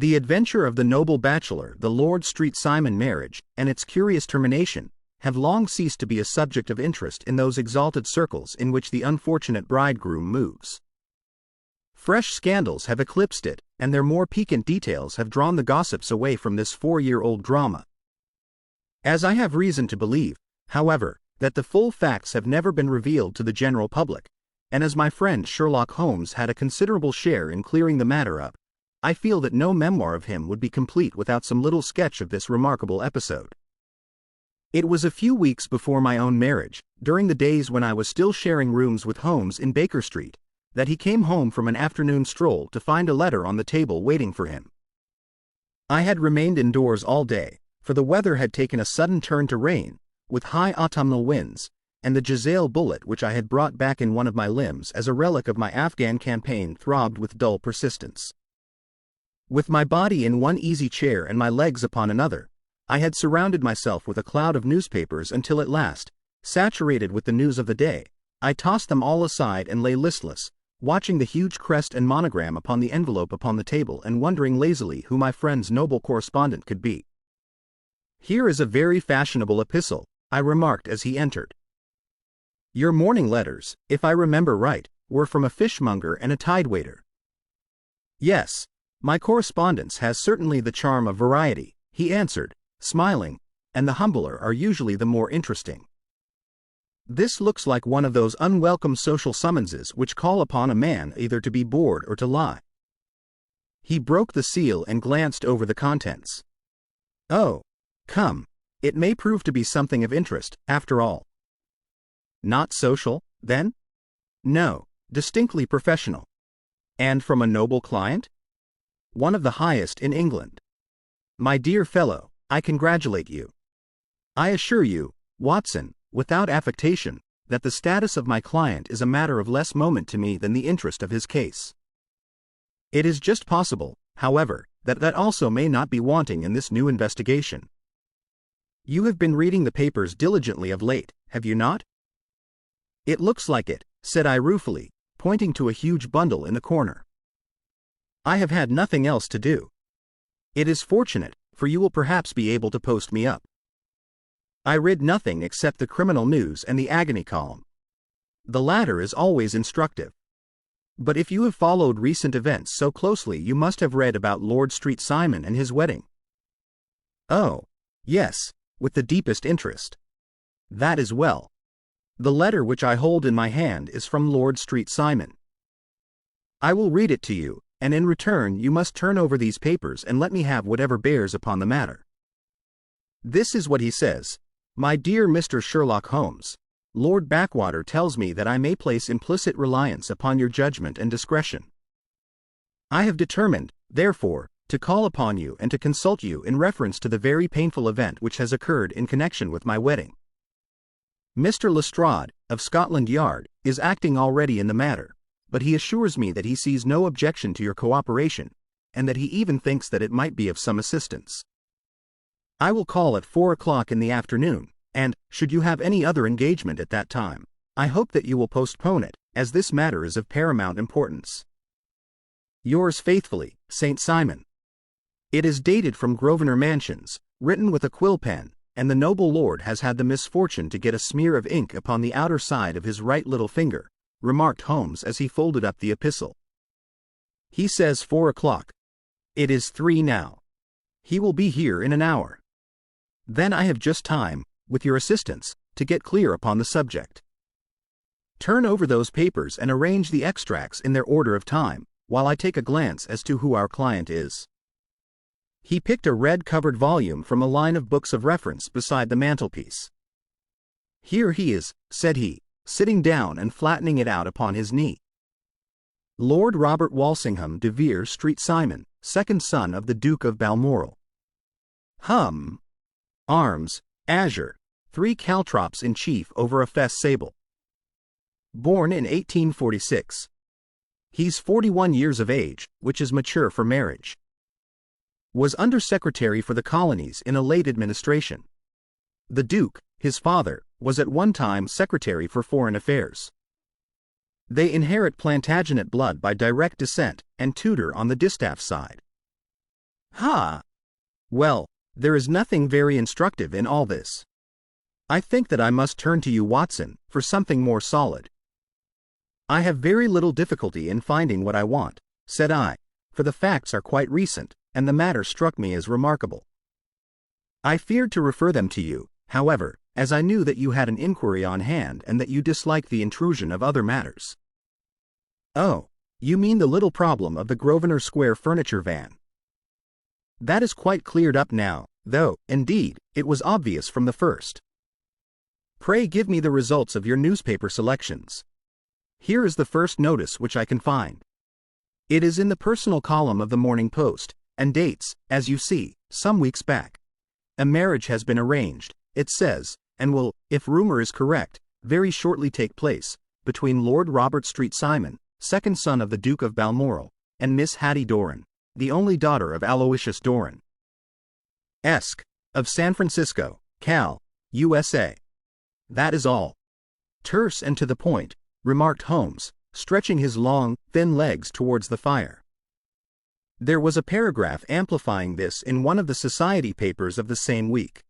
The adventure of the Noble Bachelor, the Lord Street Simon marriage, and its curious termination, have long ceased to be a subject of interest in those exalted circles in which the unfortunate bridegroom moves. Fresh scandals have eclipsed it, and their more piquant details have drawn the gossips away from this 4-year-old drama. As I have reason to believe, however, that the full facts have never been revealed to the general public, and as my friend Sherlock Holmes had a considerable share in clearing the matter up, I feel that no memoir of him would be complete without some little sketch of this remarkable episode. It was a few weeks before my own marriage, during the days when I was still sharing rooms with Holmes in Baker Street, that he came home from an afternoon stroll to find a letter on the table waiting for him. I had remained indoors all day, for the weather had taken a sudden turn to rain, with high autumnal winds, and the Giselle bullet which I had brought back in one of my limbs as a relic of my Afghan campaign throbbed with dull persistence. With my body in one easy chair and my legs upon another, I had surrounded myself with a cloud of newspapers until at last, saturated with the news of the day, I tossed them all aside and lay listless, watching the huge crest and monogram upon the envelope upon the table and wondering lazily who my friend's noble correspondent could be. "Here is a very fashionable epistle," I remarked as he entered. "Your morning letters, if I remember right, were from a fishmonger and a tidewaiter." "Yes, my correspondence has certainly the charm of variety," he answered, smiling, "and the humbler are usually the more interesting. This looks like one of those unwelcome social summonses which call upon a man either to be bored or to lie." He broke the seal and glanced over the contents. "Oh, come, it may prove to be something of interest, after all." "Not social, then?" "No, distinctly professional." "And from a noble client?" "One of the highest in England." "My dear fellow, I congratulate you. I assure you, Watson, without affectation, that the status of my client is a matter of less moment to me than the interest of his case. It is just possible, however, that also may not be wanting in this new investigation. You have been reading the papers diligently of late, have you not?" "It looks like it," said I ruefully, pointing to a huge bundle in the corner. "I have had nothing else to do." "It is fortunate, for you will perhaps be able to post me up." I read nothing except the criminal news and the agony column. The latter is always instructive. But if you have followed recent events so closely, you must have read about Lord Street Simon and his wedding. "Oh, yes, with the deepest interest." "That is well. The letter which I hold in my hand is from Lord Street Simon. I will read it to you, and in return you must turn over these papers and let me have whatever bears upon the matter. This is what he says: 'My dear Mr. Sherlock Holmes, Lord Backwater tells me that I may place implicit reliance upon your judgment and discretion. I have determined, therefore, to call upon you and to consult you in reference to the very painful event which has occurred in connection with my wedding. Mr. Lestrade, of Scotland Yard, is acting already in the matter, but he assures me that he sees no objection to your cooperation, and that he even thinks that it might be of some assistance. I will call at 4 o'clock in the afternoon, and, should you have any other engagement at that time, I hope that you will postpone it, as this matter is of paramount importance. Yours faithfully, St. Simon. It is dated from Grosvenor Mansions, written with a quill pen, and the noble lord has had the misfortune to get a smear of ink upon the outer side of his right little finger," remarked Holmes as he folded up the epistle. "He says 4 o'clock. It is 3 now. He will be here in an hour. Then I have just time, with your assistance, to get clear upon the subject. Turn over those papers and arrange the extracts in their order of time, while I take a glance as to who our client is." He picked a red-covered volume from a line of books of reference beside the mantelpiece. "Here he is," said he, sitting down and flattening it out upon his knee. "Lord Robert Walsingham de Vere Street Simon, second son of the Duke of Balmoral. Hum. Arms, azure, 3 caltrops in chief over a fess sable. Born in 1846. He's 41 years of age, which is mature for marriage. Was Under-Secretary for the Colonies in a late administration. The Duke, his father, was at one time Secretary for Foreign Affairs. They inherit Plantagenet blood by direct descent, and Tudor on the distaff side. Ha! Well, there is nothing very instructive in all this. I think that I must turn to you, Watson, for something more solid. I have very little difficulty in finding what I want, said I, for the facts are quite recent, and the matter struck me as remarkable. I feared to refer them to you, however, as I knew that you had an inquiry on hand and that you disliked the intrusion of other matters. Oh, you mean the little problem of the Grosvenor Square furniture van. That is quite cleared up now, though, indeed, it was obvious from the first. Pray give me the results of your newspaper selections. Here is the first notice which I can find. It is in the personal column of the Morning Post, and dates, as you see, some weeks back. A marriage has been arranged, it says, and will, if rumor is correct, very shortly take place, between Lord Robert Street Simon, second son of the Duke of Balmoral, and Miss Hattie Doran, the only daughter of Aloysius Doran, Esq., of San Francisco, Cal., USA. That is all. Terse and to the point, remarked Holmes, stretching his long, thin legs towards the fire. There was a paragraph amplifying this in one of the society papers of the same week.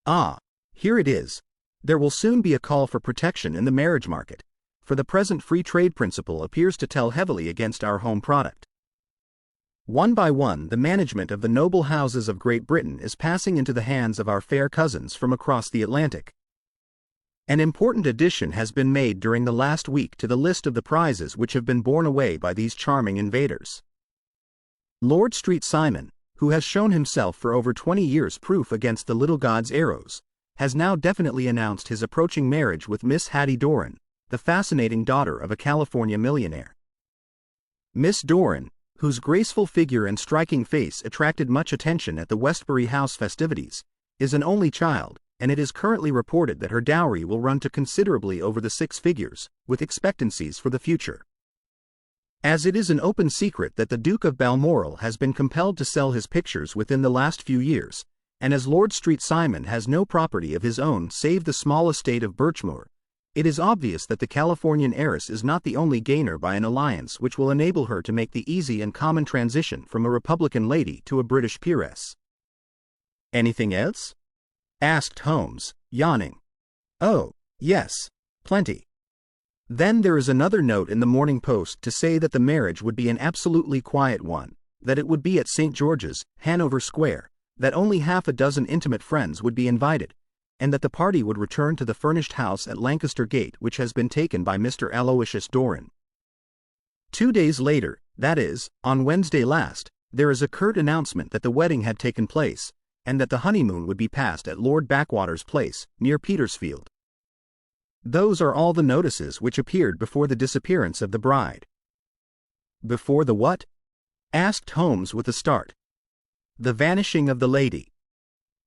Ah, here it is. There will soon be a call for protection in the marriage market, for the present free trade principle appears to tell heavily against our home product. One by one, the management of the noble houses of Great Britain is passing into the hands of our fair cousins from across the Atlantic. An important addition has been made during the last week to the list of the prizes which have been borne away by these charming invaders. Lord Street Simon, who has shown himself for over 20 years proof against the little god's arrows, has now definitely announced his approaching marriage with Miss Hattie Doran, the fascinating daughter of a California millionaire. Miss Doran, whose graceful figure and striking face attracted much attention at the Westbury House festivities, is an only child, and it is currently reported that her dowry will run to considerably over the 6 figures, with expectancies for the future. As it is an open secret that the Duke of Balmoral has been compelled to sell his pictures within the last few years, and as Lord Street Simon has no property of his own save the small estate of Birchmoor, it is obvious that the Californian heiress is not the only gainer by an alliance which will enable her to make the easy and common transition from a Republican lady to a British peeress. Anything else? Asked Holmes, yawning. Oh, yes, plenty. Then there is another note in the Morning Post to say that the marriage would be an absolutely quiet one, that it would be at St. George's, Hanover Square, that only half a dozen intimate friends would be invited, and that the party would return to the furnished house at Lancaster Gate which has been taken by Mr. Aloysius Doran. 2 days later, that is, on Wednesday last, there is a curt announcement that the wedding had taken place, and that the honeymoon would be passed at Lord Backwater's place, near Petersfield. Those are all the notices which appeared before the disappearance of the bride. Before the what? Asked Holmes with a start. The vanishing of the lady.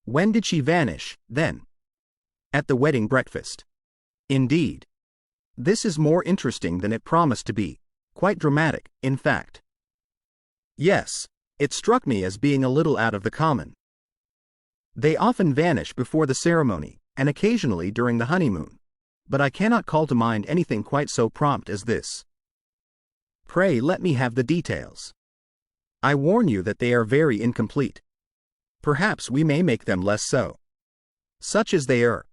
When did she vanish, then? At the wedding breakfast. Indeed. This is more interesting than it promised to be, quite dramatic, in fact. Yes, it struck me as being a little out of the common. They often vanish before the ceremony, and occasionally during the honeymoon, but I cannot call to mind anything quite so prompt as this. Pray let me have the details. I warn you that they are very incomplete. Perhaps we may make them less so. Such as they are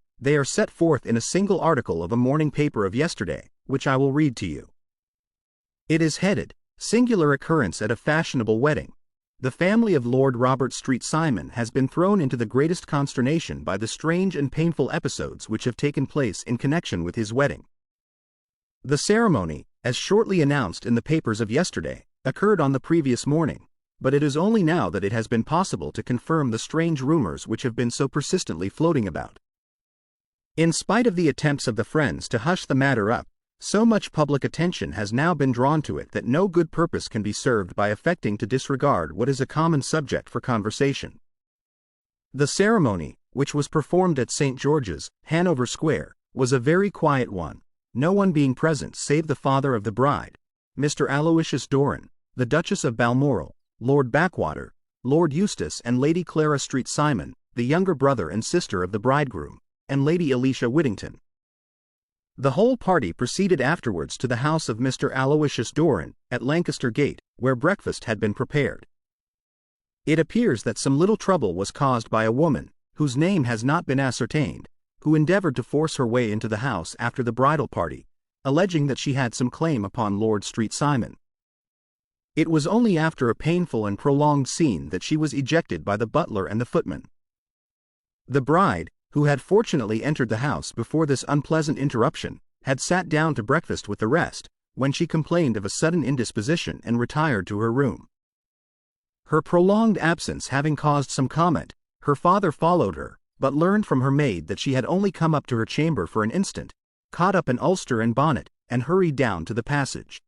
set forth in a single article of a morning paper of yesterday, which I will read to you. It is headed, Singular Occurrence at a Fashionable Wedding. The family of Lord Robert Street Simon has been thrown into the greatest consternation by the strange and painful episodes which have taken place in connection with his wedding. The ceremony, as shortly announced in the papers of yesterday, occurred on the previous morning, but it is only now that it has been possible to confirm the strange rumors which have been so persistently floating about. In spite of the attempts of the friends to hush the matter up, so much public attention has now been drawn to it that no good purpose can be served by affecting to disregard what is a common subject for conversation. The ceremony, which was performed at St. George's, Hanover Square, was a very quiet one, no one being present save the father of the bride, Mr. Aloysius Doran, the Duchess of Balmoral, Lord Backwater, Lord Eustace and Lady Clara Street Simon, the younger brother and sister of the bridegroom, and Lady Alicia Whittington. The whole party proceeded afterwards to the house of Mr. Aloysius Doran, at Lancaster Gate, where breakfast had been prepared. It appears that some little trouble was caused by a woman, whose name has not been ascertained, who endeavored to force her way into the house after the bridal party, alleging that she had some claim upon Lord Street Simon. It was only after a painful and prolonged scene that she was ejected by the butler and the footman. The bride, who had fortunately entered the house before this unpleasant interruption, had sat down to breakfast with the rest, when she complained of a sudden indisposition and retired to her room. Her prolonged absence having caused some comment, her father followed her, but learned from her maid that she had only come up to her chamber for an instant, caught up an ulster and bonnet, and hurried down to the passage.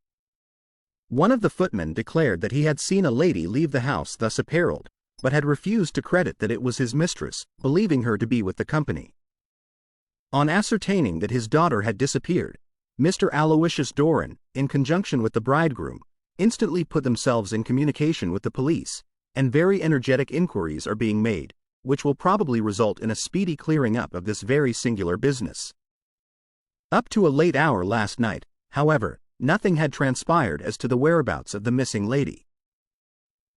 One of the footmen declared that he had seen a lady leave the house thus apparelled, but had refused to credit that it was his mistress, believing her to be with the company. On ascertaining that his daughter had disappeared, Mr. Aloysius Doran, in conjunction with the bridegroom, instantly put themselves in communication with the police, and very energetic inquiries are being made, which will probably result in a speedy clearing up of this very singular business. Up to a late hour last night, however, nothing had transpired as to the whereabouts of the missing lady.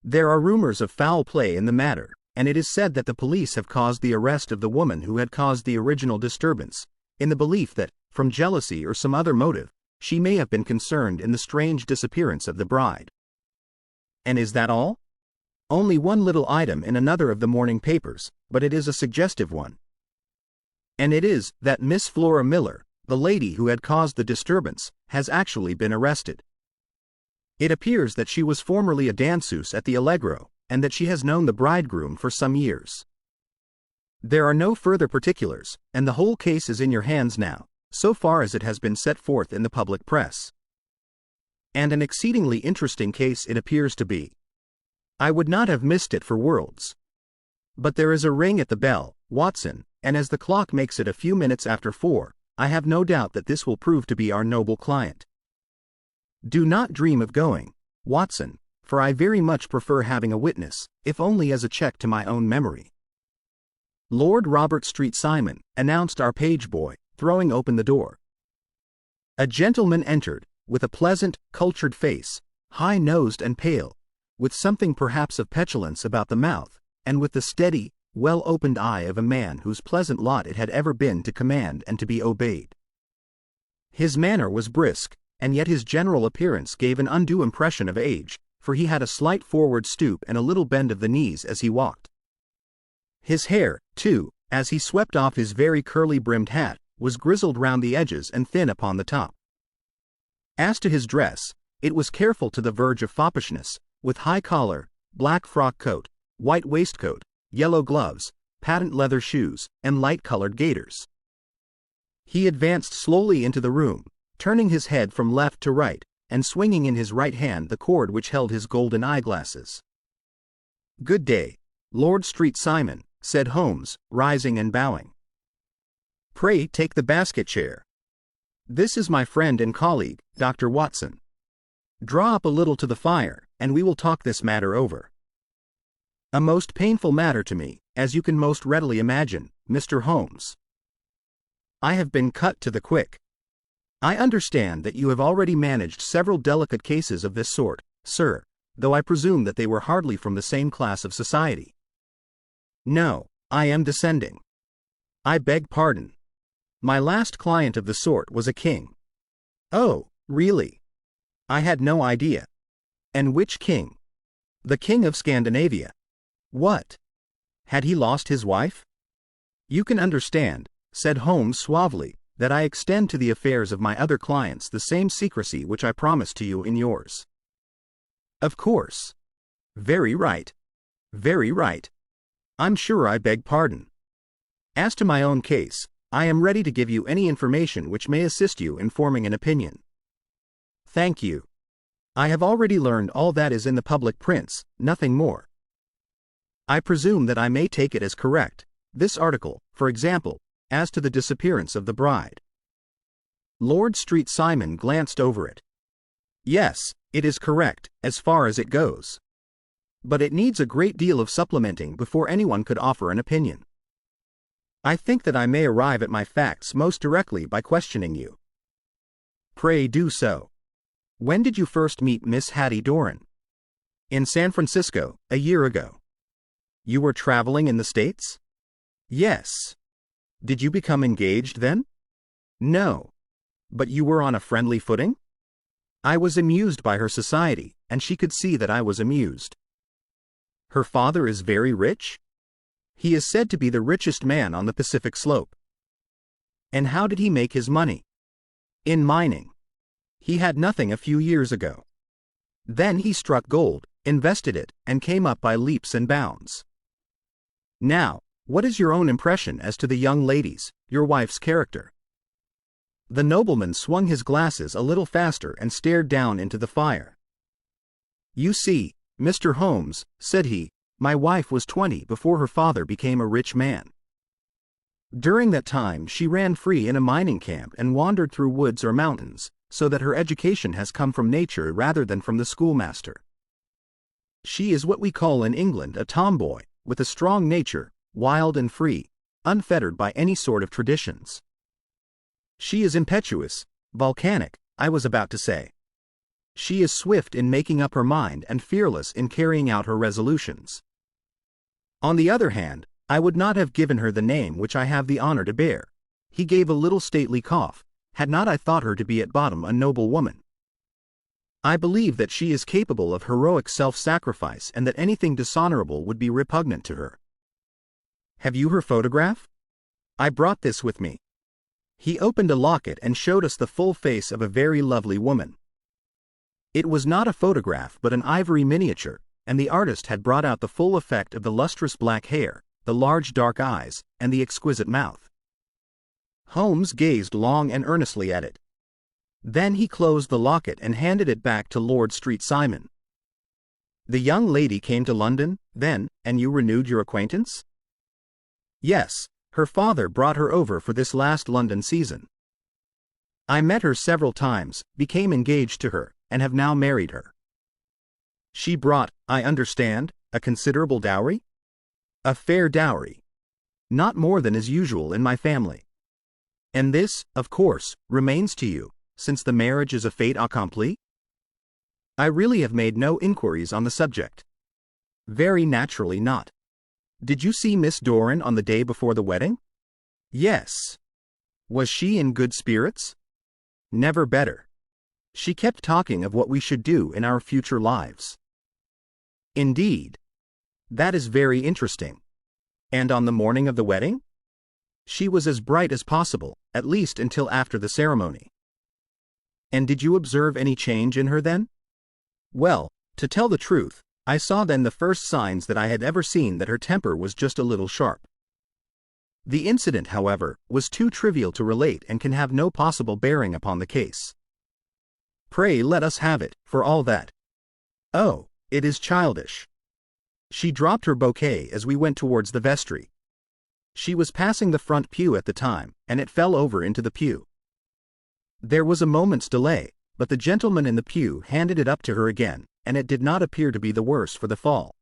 There are rumors of foul play in the matter, and it is said that the police have caused the arrest of the woman who had caused the original disturbance, in the belief that, from jealousy or some other motive, she may have been concerned in the strange disappearance of the bride. And is that all? Only one little item in another of the morning papers, but it is a suggestive one. And it is that Miss Flora Miller, the lady who had caused the disturbance, has actually been arrested. It appears that she was formerly a danseuse at the Allegro, and that she has known the bridegroom for some years. There are no further particulars, and the whole case is in your hands now, so far as it has been set forth in the public press. And an exceedingly interesting case it appears to be. I would not have missed it for worlds. But there is a ring at the bell, Watson, and as the clock makes it a few minutes after 4, I have no doubt that this will prove to be our noble client. Do not dream of going, Watson, for I very much prefer having a witness, if only as a check to my own memory. Lord Robert Street Simon, announced our page boy, throwing open the door. A gentleman entered, with a pleasant, cultured face, high-nosed and pale, with something perhaps of petulance about the mouth, and with the steady, well-opened eye of a man whose pleasant lot it had ever been to command and to be obeyed. His manner was brisk, and yet his general appearance gave an undue impression of age, for he had a slight forward stoop and a little bend of the knees as he walked. His hair, too, as he swept off his very curly-brimmed hat, was grizzled round the edges and thin upon the top. As to his dress, it was careful to the verge of foppishness, with high collar, black frock coat, white waistcoat, yellow gloves, patent leather shoes, and light-colored gaiters. He advanced slowly into the room, turning his head from left to right, and swinging in his right hand the cord which held his golden eyeglasses. "Good day, Lord Street Simon," said Holmes, rising and bowing. "Pray take the basket chair. This is my friend and colleague, Dr. Watson. Draw up a little to the fire, and we will talk this matter over. A most painful matter to me, as you can most readily imagine, Mr. Holmes. I have been cut to the quick. I understand that you have already managed several delicate cases of this sort, sir, though I presume that they were hardly from the same class of society." "No, I am descending. I beg pardon. My last client of the sort was a king." "Oh, really? I had no idea. And which king?" "The king of Scandinavia." "What? Had he lost his wife?" "You can understand," said Holmes suavely, "that I extend to the affairs of my other clients the same secrecy which I promised to you in yours." "Of course. Very right. Very right. I'm sure I beg pardon. As to my own case, I am ready to give you any information which may assist you in forming an opinion." "Thank you. I have already learned all that is in the public prints, nothing more. I presume that I may take it as correct, this article, for example, as to the disappearance of the bride." Lord Street Simon glanced over it. "Yes, it is correct, as far as it goes. But it needs a great deal of supplementing before anyone could offer an opinion. I think that I may arrive at my facts most directly by questioning you." "Pray do so. When did you first meet Miss Hattie Doran?" "In San Francisco, a year ago." You were traveling in the States? Yes. Did you become engaged then? No. But you were on a friendly footing? I was amused by her society, and she could see that I was amused. Her father is very rich? He is said to be the richest man on the Pacific slope. And how did he make his money? In mining. He had nothing a few years ago. Then he struck gold, invested it, and came up by leaps and bounds. Now, what is your own impression as to the young lady's, your wife's character? The nobleman swung his glasses a little faster and stared down into the fire. You see, Mr. Holmes, said he, my wife was 20 before her father became a rich man. During that time she ran free in a mining camp and wandered through woods or mountains, so that her education has come from nature rather than from the schoolmaster. She is what we call in England a tomboy, with a strong nature, wild and free, unfettered by any sort of traditions. She is impetuous, volcanic, I was about to say. She is swift in making up her mind and fearless in carrying out her resolutions. On the other hand, I would not have given her the name which I have the honor to bear. He gave a little stately cough, had not I thought her to be at bottom a noble woman. I believe that she is capable of heroic self-sacrifice and that anything dishonorable would be repugnant to her. Have you her photograph? I brought this with me. He opened a locket and showed us the full face of a very lovely woman. It was not a photograph but an ivory miniature, and the artist had brought out the full effect of the lustrous black hair, the large dark eyes, and the exquisite mouth. Holmes gazed long and earnestly at it. Then he closed the locket and handed it back to Lord Street Simon. The young lady came to London, then, and you renewed your acquaintance? Yes, her father brought her over for this last London season. I met her several times, became engaged to her, and have now married her. She brought, I understand, a considerable dowry? A fair dowry. Not more than is usual in my family. And this, of course, remains to you, since the marriage is a fait accompli? I really have made no inquiries on the subject. Very naturally not. Did you see Miss Doran on the day before the wedding? Yes. Was she in good spirits? Never better. She kept talking of what we should do in our future lives. Indeed. That is very interesting. And on the morning of the wedding? She was as bright as possible, at least until after the ceremony. And did you observe any change in her then? Well, to tell the truth, I saw then the first signs that I had ever seen that her temper was just a little sharp. The incident, however, was too trivial to relate and can have no possible bearing upon the case. Pray let us have it, for all that. Oh, it is childish. She dropped her bouquet as we went towards the vestry. She was passing the front pew at the time, and it fell over into the pew. There was a moment's delay, but the gentleman in the pew handed it up to her again, and it did not appear to be the worse for the fall.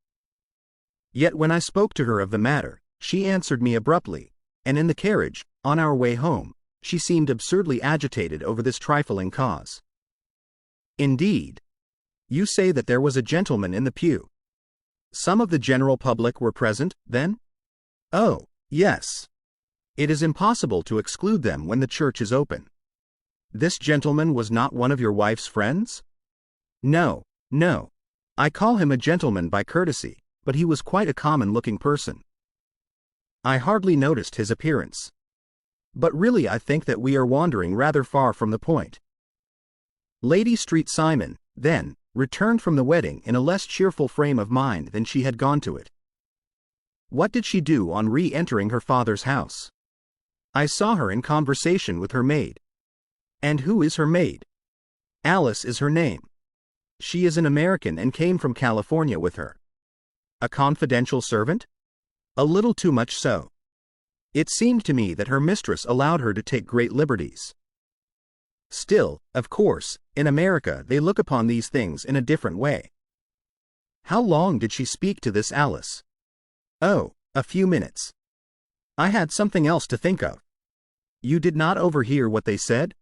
Yet when I spoke to her of the matter, she answered me abruptly, and in the carriage, on our way home, she seemed absurdly agitated over this trifling cause. Indeed. You say that there was a gentleman in the pew. Some of the general public were present, then? Oh, yes. It is impossible to exclude them when the church is open. This gentleman was not one of your wife's friends? No. No. I call him a gentleman by courtesy, but he was quite a common-looking person. I hardly noticed his appearance. But really I think that we are wandering rather far from the point. Lady Street Simon, then, returned from the wedding in a less cheerful frame of mind than she had gone to it. What did she do on re-entering her father's house? I saw her in conversation with her maid. And who is her maid? Alice is her name. She is an American and came from California with her. A confidential servant? A little too much so. It seemed to me that her mistress allowed her to take great liberties. Still, of course, in America they look upon these things in a different way. How long did she speak to this Alice? Oh, a few minutes. I had something else to think of. You did not overhear what they said?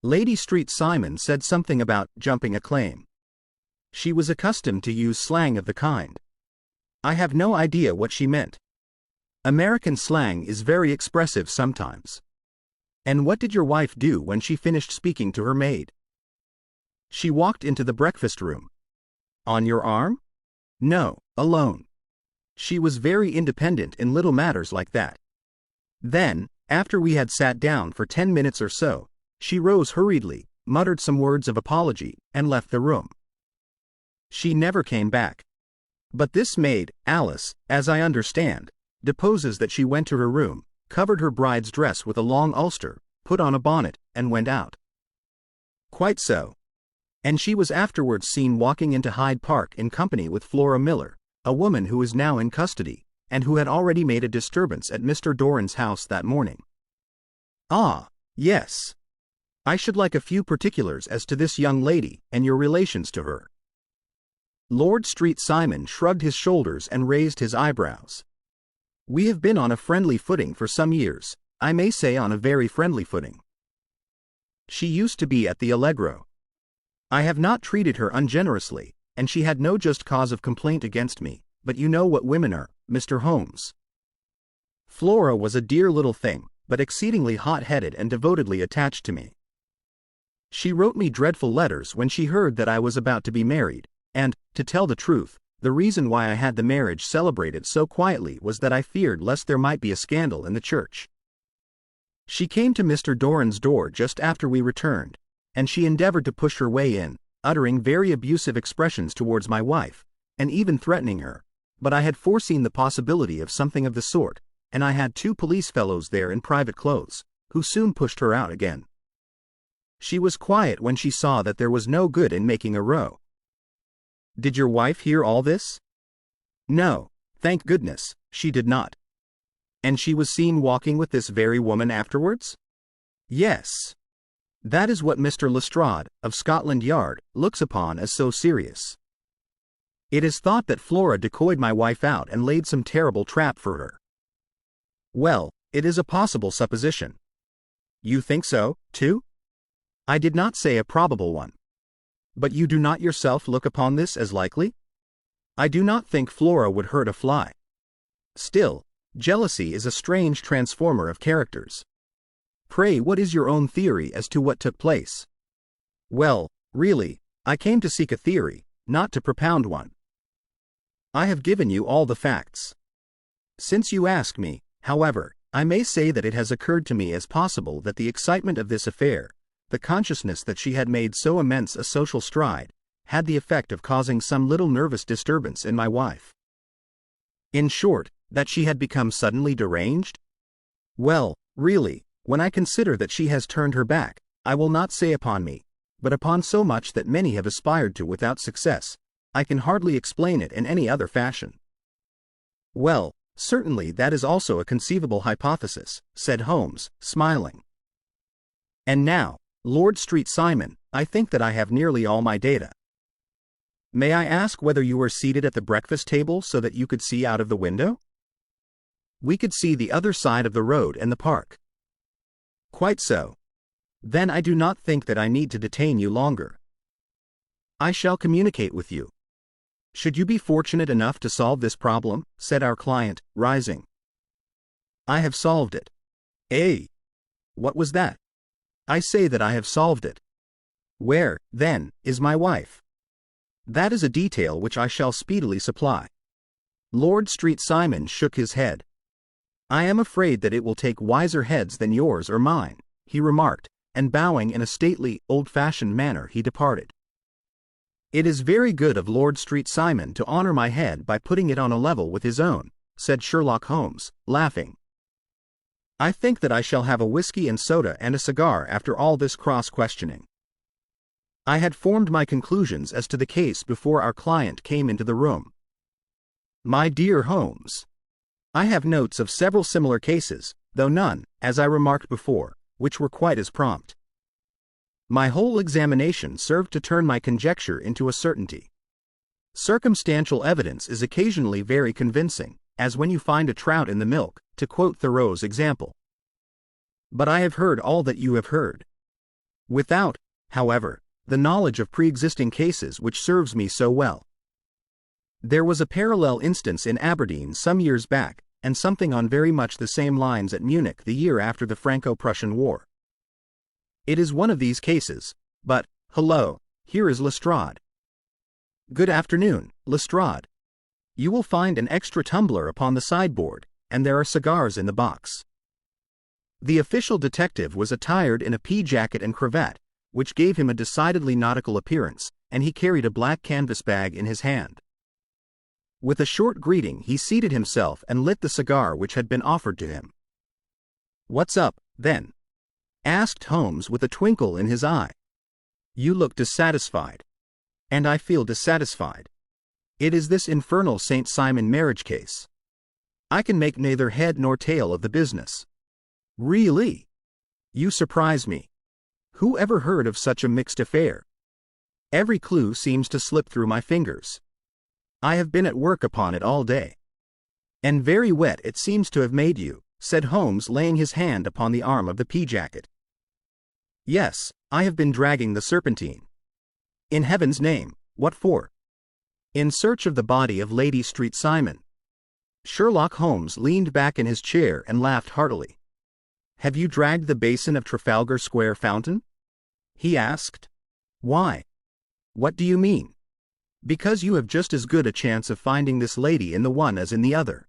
Lady Street Simon said something about jumping a claim. She was accustomed to use slang of the kind. I have no idea what she meant. American slang is very expressive sometimes. And what did your wife do when she finished speaking to her maid? She walked into the breakfast room. On your arm? No, alone. She was very independent in little matters like that. Then, after we had sat down for 10 minutes or so, she rose hurriedly, muttered some words of apology, and left the room. She never came back. But this maid, Alice, as I understand, deposes that she went to her room, covered her bride's dress with a long ulster, put on a bonnet, and went out. Quite so. And she was afterwards seen walking into Hyde Park in company with Flora Miller, a woman who is now in custody, and who had already made a disturbance at Mr. Doran's house that morning. Ah, yes. I should like a few particulars as to this young lady, and your relations to her. Lord Street Simon shrugged his shoulders and raised his eyebrows. We have been on a friendly footing for some years, I may say on a very friendly footing. She used to be at the Allegro. I have not treated her ungenerously, and she had no just cause of complaint against me, but you know what women are, Mr. Holmes. Flora was a dear little thing, but exceedingly hot-headed and devotedly attached to me. She wrote me dreadful letters when she heard that I was about to be married, and, to tell the truth, the reason why I had the marriage celebrated so quietly was that I feared lest there might be a scandal in the church. She came to Mr. Doran's door just after we returned, and she endeavored to push her way in, uttering very abusive expressions towards my wife, and even threatening her, but I had foreseen the possibility of something of the sort, and I had 2 police fellows there in private clothes, who soon pushed her out again. She was quiet when she saw that there was no good in making a row. Did your wife hear all this? No, thank goodness, she did not. And she was seen walking with this very woman afterwards? Yes. That is what Mr. Lestrade, of Scotland Yard, looks upon as so serious. It is thought that Flora decoyed my wife out and laid some terrible trap for her. Well, it is a possible supposition. You think so, too? I did not say a probable one. But you do not yourself look upon this as likely? I do not think Flora would hurt a fly. Still, jealousy is a strange transformer of characters. Pray, what is your own theory as to what took place? Well, really, I came to seek a theory, not to propound one. I have given you all the facts. Since you ask me, however, I may say that it has occurred to me as possible that the excitement of this affair, the consciousness that she had made so immense a social stride, had the effect of causing some little nervous disturbance in my wife. In short, that she had become suddenly deranged? Well, really, when I consider that she has turned her back, I will not say upon me, but upon so much that many have aspired to without success, I can hardly explain it in any other fashion. Well, certainly that is also a conceivable hypothesis, said Holmes, smiling. And now, Lord Street Simon, I think that I have nearly all my data. May I ask whether you were seated at the breakfast table so that you could see out of the window? We could see the other side of the road and the park. Quite so. Then I do not think that I need to detain you longer. I shall communicate with you. Should you be fortunate enough to solve this problem, said our client, rising. I have solved it. Eh? What was that? I say that I have solved it. Where, then, is my wife? That is a detail which I shall speedily supply. Lord Street Simon shook his head. I am afraid that it will take wiser heads than yours or mine, he remarked, and bowing in a stately, old-fashioned manner he departed. It is very good of Lord Street Simon to honor my head by putting it on a level with his own, said Sherlock Holmes, laughing. I think that I shall have a whiskey and soda and a cigar after all this cross-questioning. I had formed my conclusions as to the case before our client came into the room. My dear Holmes, I have notes of several similar cases, though none, as I remarked before, which were quite as prompt. My whole examination served to turn my conjecture into a certainty. Circumstantial evidence is occasionally very convincing, as when you find a trout in the milk, to quote Thoreau's example. But I have heard all that you have heard. Without, however, the knowledge of pre-existing cases which serves me so well. There was a parallel instance in Aberdeen some years back, and something on very much the same lines at Munich the year after the Franco-Prussian War. It is one of these cases, but, hello, here is Lestrade. Good afternoon, Lestrade. You will find an extra tumbler upon the sideboard, and there are cigars in the box. The official detective was attired in a pea jacket and cravat, which gave him a decidedly nautical appearance, and he carried a black canvas bag in his hand. With a short greeting he seated himself and lit the cigar which had been offered to him. "What's up, then?" asked Holmes with a twinkle in his eye. "You look dissatisfied." "And I feel dissatisfied. It is this infernal St. Simon marriage case. I can make neither head nor tail of the business." "Really? You surprise me. Who ever heard of such a mixed affair? Every clue seems to slip through my fingers. I have been at work upon it all day." "And very wet it seems to have made you," said Holmes, laying his hand upon the arm of the pea jacket. "Yes, I have been dragging the Serpentine." "In heaven's name, what for?" "In search of the body of Lady Street Simon." Sherlock Holmes leaned back in his chair and laughed heartily. "Have you dragged the basin of Trafalgar Square fountain?" he asked. "Why? What do you mean?" "Because you have just as good a chance of finding this lady in the one as in the other."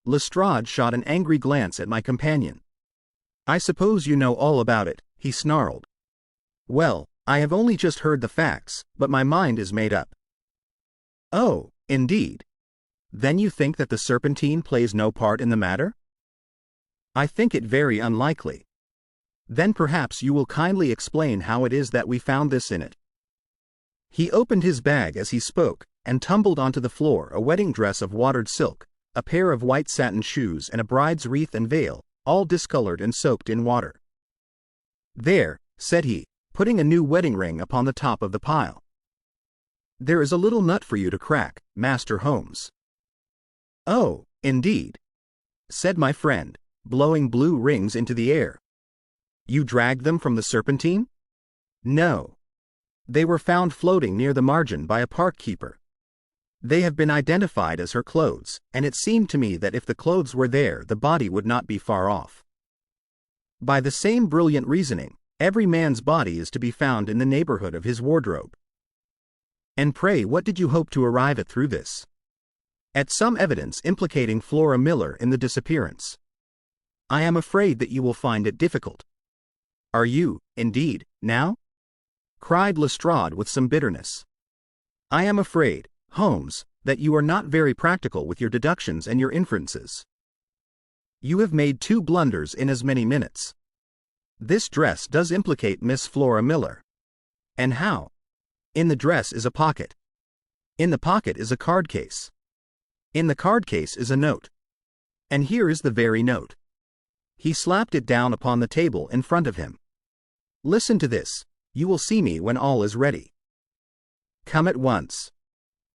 Lestrade shot an angry glance at my companion. "I suppose you know all about it," he snarled. "Well, I have only just heard the facts, but my mind is made up." "Oh, indeed. Then you think that the Serpentine plays no part in the matter?" "I think it very unlikely." "Then perhaps you will kindly explain how it is that we found this in it." He opened his bag as he spoke, and tumbled onto the floor a wedding dress of watered silk, a pair of white satin shoes and a bride's wreath and veil, all discolored and soaked in water. "There," said he, putting a new wedding ring upon the top of the pile. "There is a little nut for you to crack, Master Holmes." "Oh, indeed," said my friend, blowing blue rings into the air. "You dragged them from the Serpentine?" "No. They were found floating near the margin by a park keeper. They have been identified as her clothes, and it seemed to me that if the clothes were there the body would not be far off. By the same brilliant reasoning, every man's body is to be found in the neighborhood of his wardrobe." "And pray what did you hope to arrive at through this?" "At some evidence implicating Flora Miller in the disappearance." "I am afraid that you will find it difficult." "Are you, indeed, now?" cried Lestrade with some bitterness. "I am afraid, Holmes, that you are not very practical with your deductions and your inferences. You have made 2 blunders in as many minutes. This dress does implicate Miss Flora Miller." "And how?" "In the dress is a pocket. In the pocket is a card case. In the card case is a note. And here is the very note." He slapped it down upon the table in front of him. "Listen to this. You will see me when all is ready. Come at once.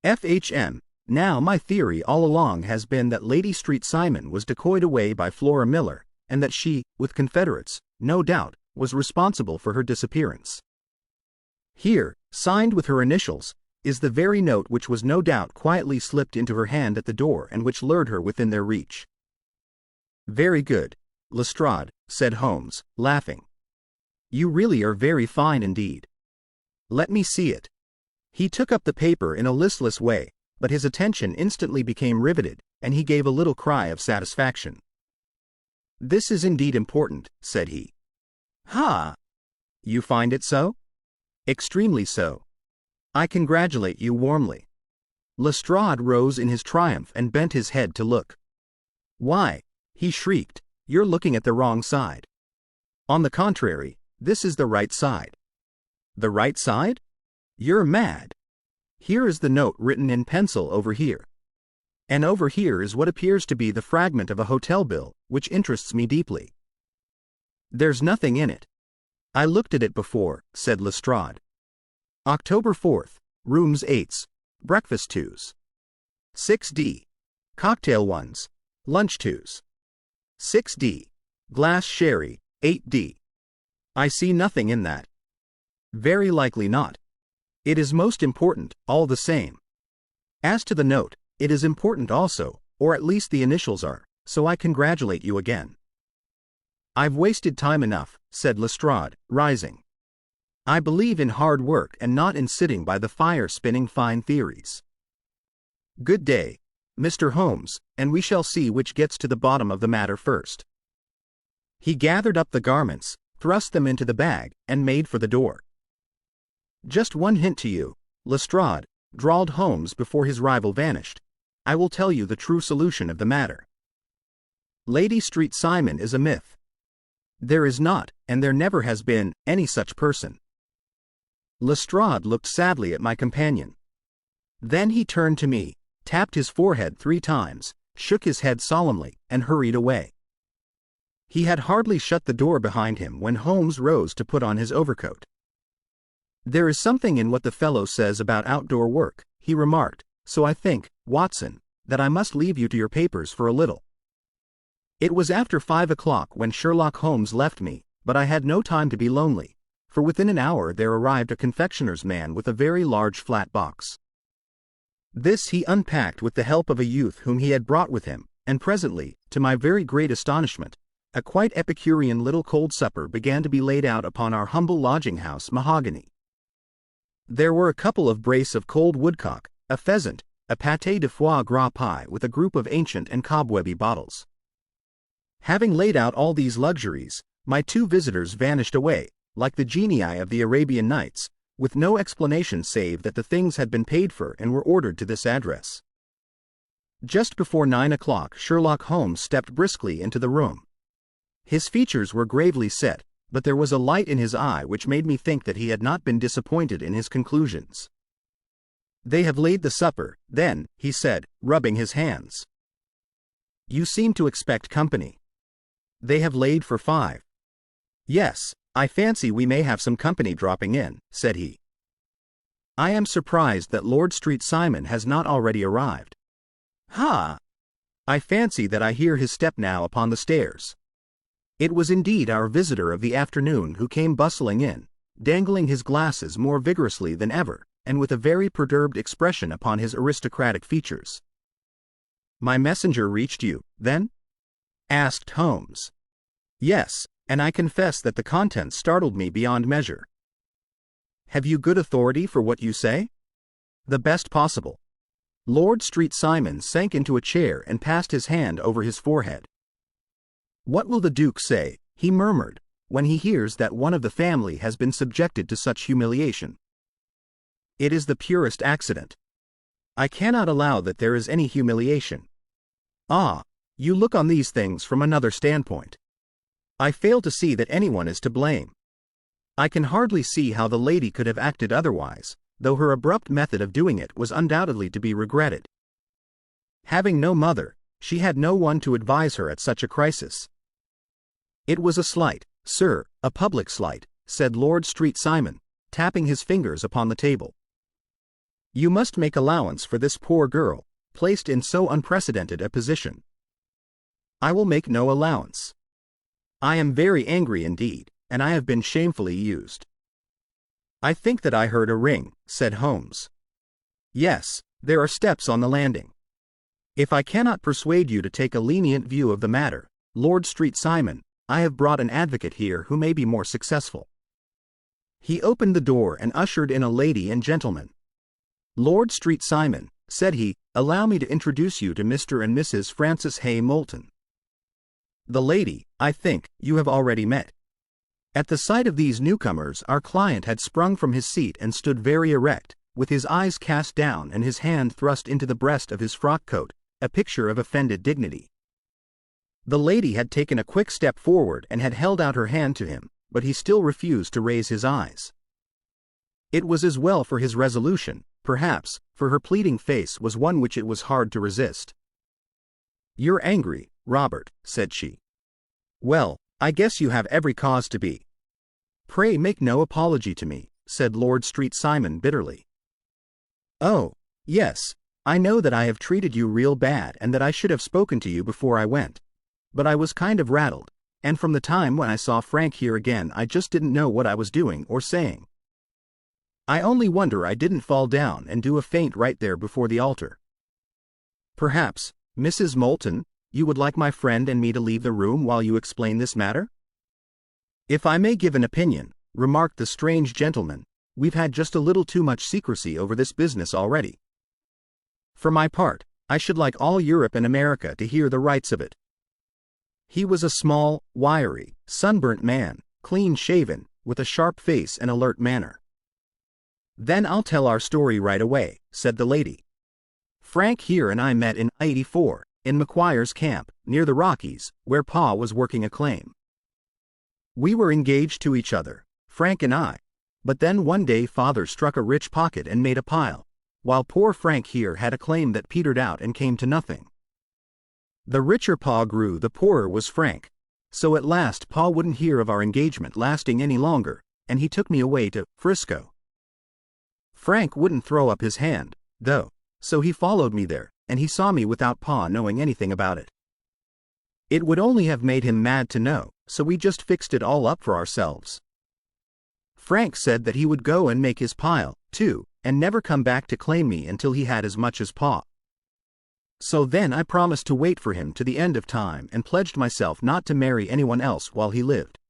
FHM. Now my theory all along has been that Lady Street Simon was decoyed away by Flora Miller, and that she, with confederates, no doubt, was responsible for her disappearance. Here, signed with her initials, is the very note which was no doubt quietly slipped into her hand at the door and which lured her within their reach." "Very good, Lestrade," said Holmes, laughing. "You really are very fine indeed. Let me see it." He took up the paper in a listless way, but his attention instantly became riveted, and he gave a little cry of satisfaction. "This is indeed important," said he. "Ha! You find it so?" "Extremely so. I congratulate you warmly." Lestrade rose in his triumph and bent his head to look. "Why," he shrieked, "you're looking at the wrong side. On the contrary, this is the right side." "The right side? You're mad. Here is the note written in pencil over here. And over here is what appears to be the fragment of a hotel bill, which interests me deeply." "There's nothing in it." "I looked at it before," said Lestrade. "October 4th, rooms 8s, breakfast 2s. 6D, cocktail 1s, lunch 2s. 6D, glass sherry, 8D. I see nothing in that." "Very likely not. It is most important, all the same." As to the note, it is important also, or at least the initials are, so I congratulate you again." "I've wasted time enough," said Lestrade, rising. "I believe in hard work and not in sitting by the fire spinning fine theories. Good day, Mr. Holmes, and we shall see which gets to the bottom of the matter first." He gathered up the garments, thrust them into the bag, and made for the door. "Just one hint to you, Lestrade," drawled Holmes before his rival vanished. "I will tell you the true solution of the matter. Lady Street Simon is a myth. There is not, and there never has been, any such person." Lestrade looked sadly at my companion. Then he turned to me, tapped his forehead 3 times, shook his head solemnly, and hurried away. He had hardly shut the door behind him when Holmes rose to put on his overcoat. "There is something in what the fellow says about outdoor work," he remarked, "so I think, Watson, that I must leave you to your papers for a little." It was after 5 o'clock when Sherlock Holmes left me, but I had no time to be lonely, for within an hour there arrived a confectioner's man with a very large flat box. This he unpacked with the help of a youth whom he had brought with him, and presently, to my very great astonishment, a quite epicurean little cold supper began to be laid out upon our humble lodging-house mahogany. There were a couple of brace of cold woodcock, a pheasant, a pâté de foie gras pie with a group of ancient and cobwebby bottles. Having laid out all these luxuries, my 2 visitors vanished away, like the genii of the Arabian Nights, with no explanation save that the things had been paid for and were ordered to this address. Just before 9 o'clock Sherlock Holmes stepped briskly into the room. His features were gravely set, but there was a light in his eye which made me think that he had not been disappointed in his conclusions. "They have laid the supper, then," he said, rubbing his hands. "You seem to expect company." "They have laid for 5. "Yes, I fancy we may have some company dropping in," said he. "I am surprised that Lord Street Simon has not already arrived." "Ha! I fancy that I hear his step now upon the stairs." It was indeed our visitor of the afternoon who came bustling in, dangling his glasses more vigorously than ever, and with a very perturbed expression upon his aristocratic features. "My messenger reached you, then?" asked Holmes. "Yes, and I confess that the contents startled me beyond measure." "Have you good authority for what you say?" "The best possible." Lord Street Simon sank into a chair and passed his hand over his forehead. "What will the Duke say," he murmured, "when he hears that one of the family has been subjected to such humiliation?" "It is the purest accident. I cannot allow that there is any humiliation." "Ah, you look on these things from another standpoint." "I fail to see that anyone is to blame. I can hardly see how the lady could have acted otherwise, though her abrupt method of doing it was undoubtedly to be regretted. Having no mother, she had no one to advise her at such a crisis." "It was a slight, sir, a public slight," said Lord Street Simon, tapping his fingers upon the table. "You must make allowance for this poor girl, placed in so unprecedented a position." "I will make no allowance. I am very angry indeed, and I have been shamefully used." "I think that I heard a ring," said Holmes. "Yes, there are steps on the landing. If I cannot persuade you to take a lenient view of the matter, Lord Street Simon, I have brought an advocate here who may be more successful." He opened the door and ushered in a lady and gentleman. "Lord Street Simon," said he, "allow me to introduce you to Mr. and Mrs. Francis Hay Moulton. The lady, I think, you have already met." At the sight of these newcomers our client had sprung from his seat and stood very erect, with his eyes cast down and his hand thrust into the breast of his frock coat, a picture of offended dignity. The lady had taken a quick step forward and had held out her hand to him, but he still refused to raise his eyes. It was as well for his resolution, perhaps, for her pleading face was one which it was hard to resist. "You're angry, Robert," said she. "Well, I guess you have every cause to be." "Pray make no apology to me," said Lord Street Simon bitterly. "Oh, yes, I know that I have treated you real bad and that I should have spoken to you before I went. But I was kind of rattled, and from the time when I saw Frank here again I just didn't know what I was doing or saying. I only wonder I didn't fall down and do a faint right there before the altar. Perhaps, Mrs. Moulton, you would like my friend and me to leave the room while you explain this matter? If I may give an opinion, remarked the strange gentleman, we've had just a little too much secrecy over this business already. For my part, I should like all Europe and America to hear the rights of it. He was a small, wiry, sunburnt man, clean-shaven, with a sharp face and alert manner. Then I'll tell our story right away, said the lady. Frank here and I met in '84, in McGuire's camp, near the Rockies, where Pa was working a claim. We were engaged to each other, Frank and I, but then one day Father struck a rich pocket and made a pile, while poor Frank here had a claim that petered out and came to nothing. The richer Pa grew, the poorer was Frank, so at last Pa wouldn't hear of our engagement lasting any longer, and he took me away to Frisco. Frank wouldn't throw up his hand, though, so he followed me there, and he saw me without Pa knowing anything about it. It would only have made him mad to know, so we just fixed it all up for ourselves. Frank said that he would go and make his pile, too, and never come back to claim me until he had as much as Pa. So then I promised to wait for him to the end of time and pledged myself not to marry anyone else while he lived.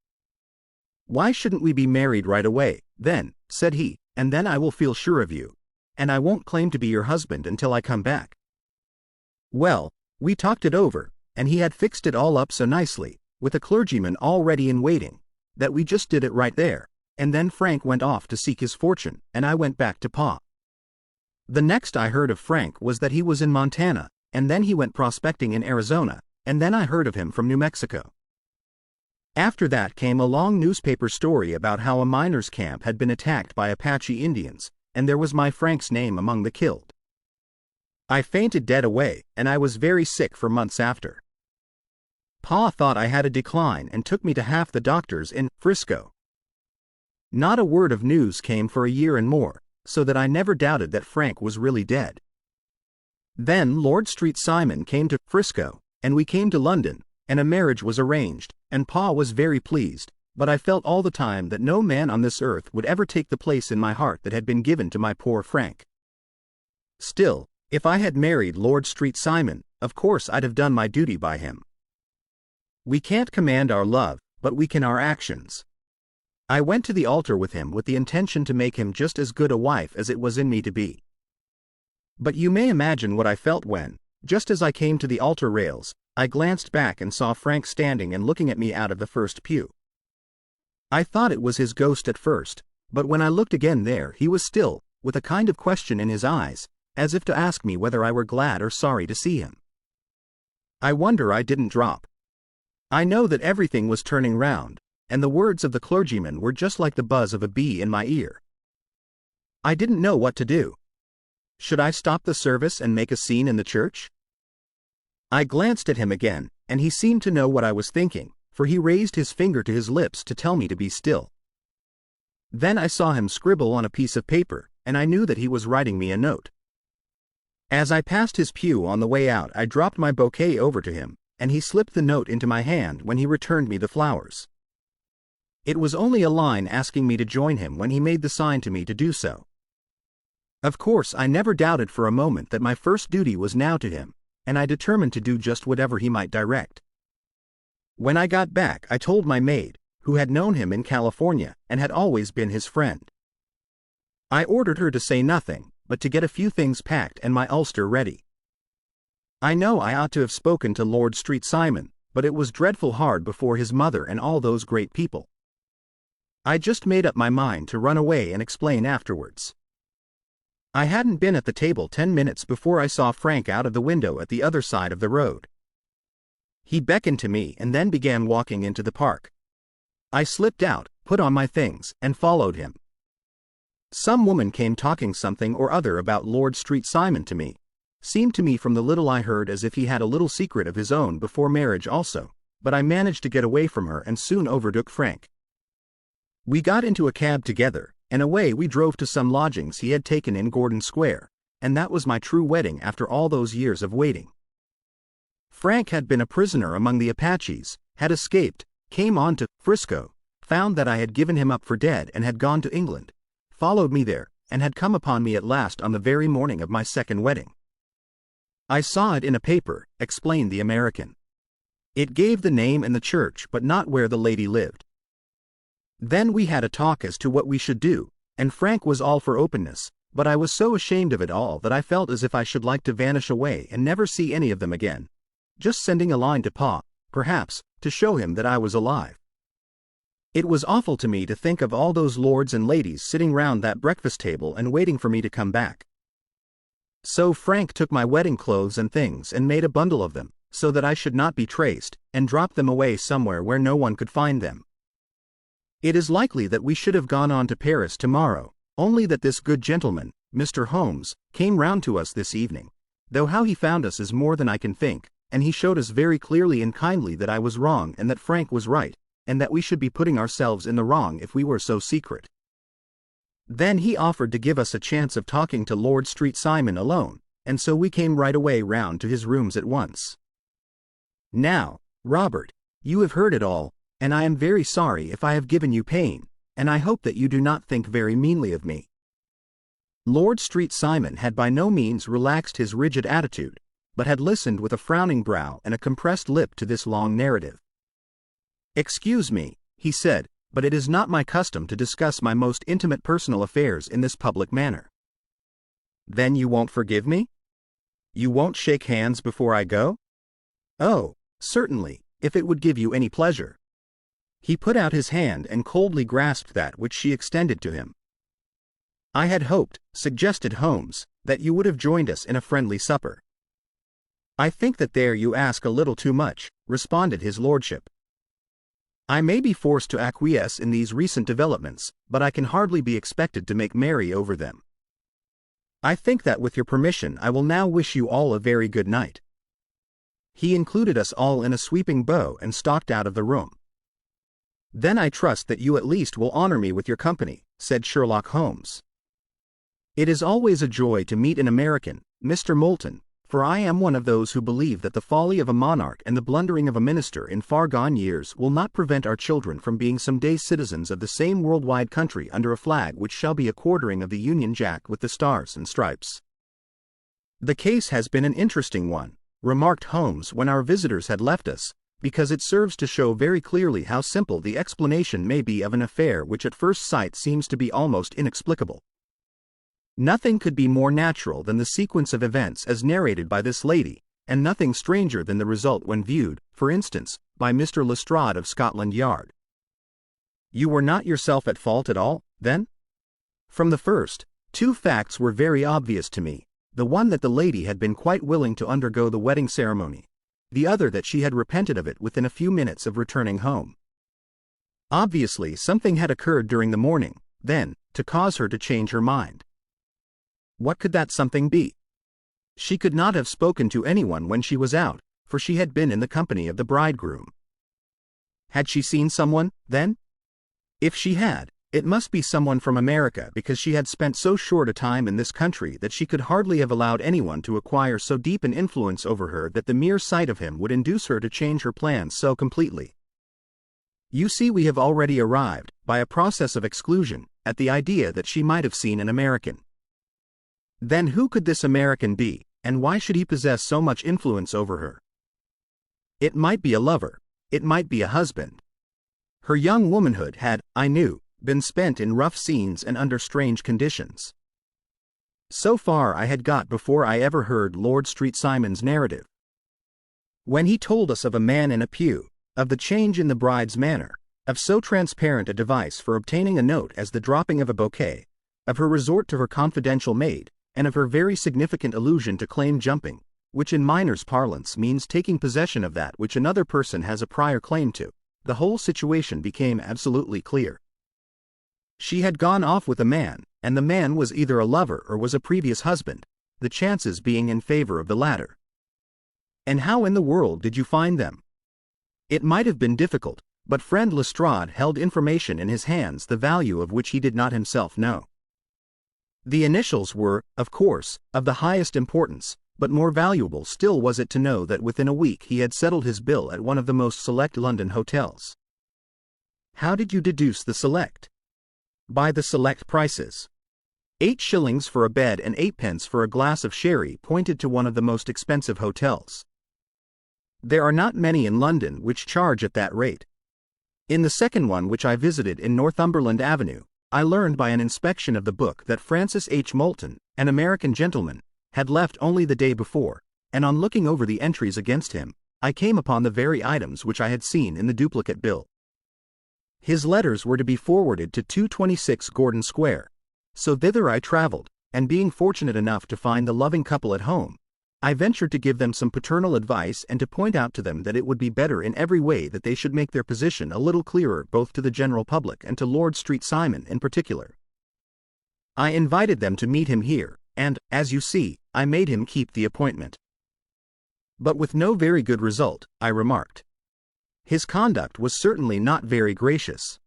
Why shouldn't we be married right away, then, said he, and then I will feel sure of you, and I won't claim to be your husband until I come back. Well, we talked it over, and he had fixed it all up so nicely, with a clergyman all ready in waiting, that we just did it right there, and then Frank went off to seek his fortune, and I went back to Pa. The next I heard of Frank was that he was in Montana, and then he went prospecting in Arizona, and then I heard of him from New Mexico. After that came a long newspaper story about how a miners' camp had been attacked by Apache Indians, and there was my Frank's name among the killed. I fainted dead away, and I was very sick for months after. Pa thought I had a decline and took me to half the doctors in Frisco. Not a word of news came for a year and more, so that I never doubted that Frank was really dead. Then Lord Street Simon came to Frisco, and we came to London, and a marriage was arranged, and Pa was very pleased, but I felt all the time that no man on this earth would ever take the place in my heart that had been given to my poor Frank. Still, if I had married Lord Street Simon, of course I'd have done my duty by him. We can't command our love, but we can our actions. I went to the altar with him with the intention to make him just as good a wife as it was in me to be. But you may imagine what I felt when, just as I came to the altar rails, I glanced back and saw Frank standing and looking at me out of the first pew. I thought it was his ghost at first, but when I looked again there he was still, with a kind of question in his eyes, as if to ask me whether I were glad or sorry to see him. I wonder I didn't drop. I know that everything was turning round, and the words of the clergyman were just like the buzz of a bee in my ear. I didn't know what to do. Should I stop the service and make a scene in the church? I glanced at him again, and he seemed to know what I was thinking, for he raised his finger to his lips to tell me to be still. Then I saw him scribble on a piece of paper, and I knew that he was writing me a note. As I passed his pew on the way out, I dropped my bouquet over to him, and he slipped the note into my hand when he returned me the flowers. It was only a line asking me to join him when he made the sign to me to do so. Of course, I never doubted for a moment that my first duty was now to him, and I determined to do just whatever he might direct. When I got back, I told my maid, who had known him in California and had always been his friend. I ordered her to say nothing, but to get a few things packed and my ulster ready. I know I ought to have spoken to Lord Street Simon, but it was dreadful hard before his mother and all those great people. I just made up my mind to run away and explain afterwards. I hadn't been at the table 10 minutes before I saw Frank out of the window at the other side of the road. He beckoned to me and then began walking into the park. I slipped out, put on my things, and followed him. Some woman came talking something or other about Lord Street Simon to me. Seemed to me from the little I heard as if he had a little secret of his own before marriage also, but I managed to get away from her and soon overtook Frank. We got into a cab together, and away we drove to some lodgings he had taken in Gordon Square, and that was my true wedding after all those years of waiting. Frank had been a prisoner among the Apaches, had escaped, came on to Frisco, found that I had given him up for dead and had gone to England, followed me there, and had come upon me at last on the very morning of my second wedding. I saw it in a paper, explained the American. It gave the name and the church but not where the lady lived. Then we had a talk as to what we should do, and Frank was all for openness, but I was so ashamed of it all that I felt as if I should like to vanish away and never see any of them again. Just sending a line to Pa, perhaps, to show him that I was alive. It was awful to me to think of all those lords and ladies sitting round that breakfast table and waiting for me to come back. So Frank took my wedding clothes and things and made a bundle of them, so that I should not be traced, and dropped them away somewhere where no one could find them. It is likely that we should have gone on to Paris tomorrow, only that this good gentleman, Mr. Holmes, came round to us this evening, though how he found us is more than I can think, and he showed us very clearly and kindly that I was wrong and that Frank was right, and that we should be putting ourselves in the wrong if we were so secret. Then he offered to give us a chance of talking to Lord Street Simon alone, and so we came right away round to his rooms at once. Now, Robert, you have heard it all, and I am very sorry if I have given you pain, and I hope that you do not think very meanly of me. Lord Street Simon had by no means relaxed his rigid attitude, but had listened with a frowning brow and a compressed lip to this long narrative. "Excuse me," he said, "but it is not my custom to discuss my most intimate personal affairs in this public manner." "Then you won't forgive me? You won't shake hands before I go?" "Oh, certainly, if it would give you any pleasure." He put out his hand and coldly grasped that which she extended to him. "I had hoped," suggested Holmes, "that you would have joined us in a friendly supper." "I think that there you ask a little too much," responded his lordship. "I may be forced to acquiesce in these recent developments, but I can hardly be expected to make merry over them. I think that with your permission I will now wish you all a very good night." He included us all in a sweeping bow and stalked out of the room. "Then I trust that you at least will honor me with your company," said Sherlock Holmes. "It is always a joy to meet an American, Mr. Moulton, for I am one of those who believe that the folly of a monarch and the blundering of a minister in far-gone years will not prevent our children from being some day citizens of the same world-wide country under a flag which shall be a quartering of the Union Jack with the stars and stripes." "The case has been an interesting one," remarked Holmes when our visitors had left us, "because it serves to show very clearly how simple the explanation may be of an affair which at first sight seems to be almost inexplicable. Nothing could be more natural than the sequence of events as narrated by this lady, and nothing stranger than the result when viewed, for instance, by Mr. Lestrade of Scotland Yard." "You were not yourself at fault at all, then?" "From the first, two facts were very obvious to me, the one that the lady had been quite willing to undergo the wedding ceremony, the other that she had repented of it within a few minutes of returning home. Obviously something had occurred during the morning, then, to cause her to change her mind. What could that something be? She could not have spoken to anyone when she was out, for she had been in the company of the bridegroom. Had she seen someone, then? If she had, it must be someone from America, because she had spent so short a time in this country that she could hardly have allowed anyone to acquire so deep an influence over her that the mere sight of him would induce her to change her plans so completely. You see, we have already arrived, by a process of exclusion, at the idea that she might have seen an American. Then who could this American be, and why should he possess so much influence over her? It might be a lover, it might be a husband. Her young womanhood had, I knew, been spent in rough scenes and under strange conditions. So far I had got before I ever heard Lord Street Simon's narrative. When he told us of a man in a pew, of the change in the bride's manner, of so transparent a device for obtaining a note as the dropping of a bouquet, of her resort to her confidential maid, and of her very significant allusion to claim jumping, which in miners' parlance means taking possession of that which another person has a prior claim to, the whole situation became absolutely clear. She had gone off with a man, and the man was either a lover or was a previous husband, the chances being in favor of the latter. And how in the world did you find them? It might have been difficult, but friend Lestrade held information in his hands the value of which he did not himself know. The initials were, of course, of the highest importance, but more valuable still was it to know that within a week he had settled his bill at one of the most select London hotels. How did you deduce the select? By the select prices. 8 shillings for a bed and 8 pence for a glass of sherry pointed to one of the most expensive hotels. There are not many in London which charge at that rate. In the second one, which I visited in Northumberland Avenue, I learned by an inspection of the book that Francis H. Moulton, an American gentleman, had left only the day before, and on looking over the entries against him, I came upon the very items which I had seen in the duplicate bill. His letters were to be forwarded to 226 Gordon Square, so thither I traveled, and being fortunate enough to find the loving couple at home, I ventured to give them some paternal advice and to point out to them that it would be better in every way that they should make their position a little clearer both to the general public and to Lord Street Simon in particular. I invited them to meet him here, and, as you see, I made him keep the appointment. But with no very good result, I remarked. His conduct was certainly not very gracious.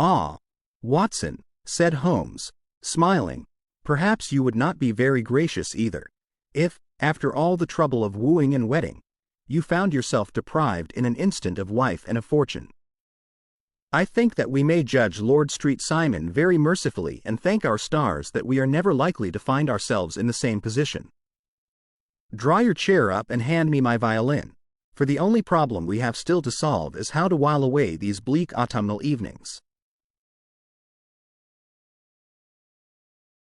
"Ah, Watson," said Holmes, smiling, "perhaps you would not be very gracious either, if, after all the trouble of wooing and wedding, you found yourself deprived in an instant of wife and a fortune. I think that we may judge Lord Street Simon very mercifully and thank our stars that we are never likely to find ourselves in the same position. Draw your chair up and hand me my violin, for the only problem we have still to solve is how to while away these bleak autumnal evenings."